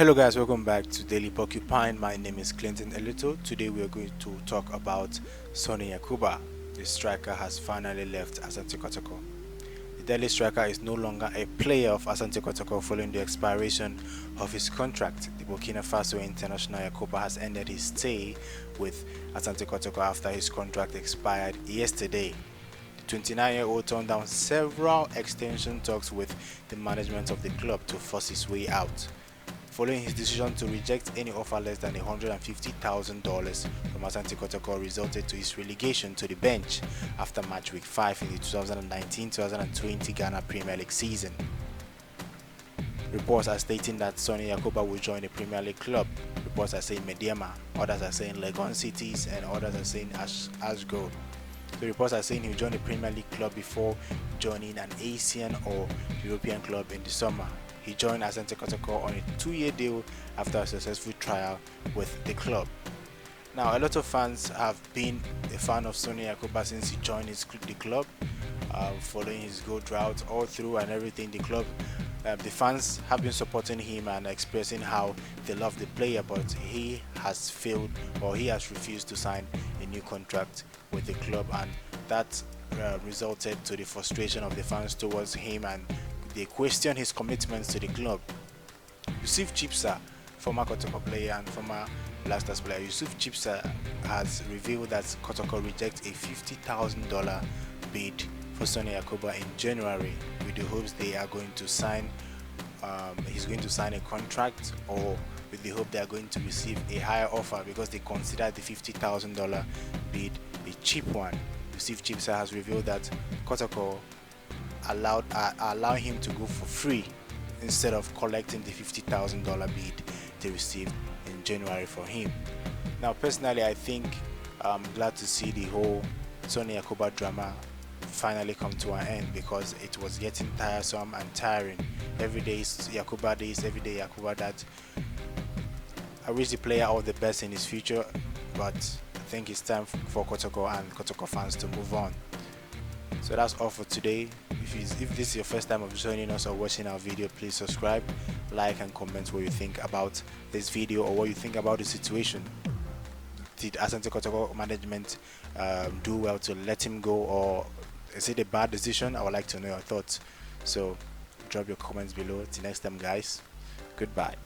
Hello guys, welcome back to Daily Porcupine. My name is Clinton Elito. Today we are going to talk about Songne Yacouba. The striker has finally left Asante Kotoko. The Delhi striker is no longer a player of Asante Kotoko following the expiration of his contract. The Burkina Faso international Yacouba has ended his stay with Asante Kotoko after his contract expired yesterday. The 29-year-old turned down several extension talks with the management of the club to force his way out. Following his decision to reject any offer less than $150,000 from Asante Kotoko resulted to his relegation to the bench after match week 5 in the 2019-2020 Ghana Premier League season. Reports are stating that Songne Yacouba will join the Premier League club. Reports are saying Mediama, others are saying Legon Cities, and others are saying Ashgrove. The reports are saying he'll join the Premier League club before joining an Asian or European club in the summer. He joined Asante Kotoko on a 2-year deal after a successful trial with the club. Now, a lot of fans have been a fan of Songne Yacouba since he joined the club, following his goal drought all through and everything. The fans have been supporting him and expressing how they love the player, but he has failed, or he has refused to sign a new contract with the club, and that resulted to the frustration of the fans towards him, and they question his commitments to the club. Yusuf Chipsa, former Kotoko player and former Black Stars player, Yusuf Chipsa has revealed that Kotoko rejects a $50,000 bid for Songne Yacouba in January, with the hopes they are going to sign. He's going to sign a contract, or with the hope they are going to receive a higher offer because they consider the $50,000 bid a cheap one. Yusuf Chipsa has revealed that Kotoko allow him to go for free instead of collecting the $50,000 bid they received in January for him. Now, personally, I think I'm glad to see the whole Songne Yacouba drama finally come to an end, because it was getting tiresome and tiring. Every day is Yacouba this, every day Yacouba that. I wish the player all the best in his future, but I think it's time for Kotoko and Kotoko fans to move on. So that's all for today. If this is your first time of joining us or watching our video, please subscribe, like, and comment what you think about this video, or what you think about the situation. Did Asante Kotoko management do well to let him go, or is it a bad decision? I would like to know your thoughts. So drop your comments below. Till next time, guys. Goodbye.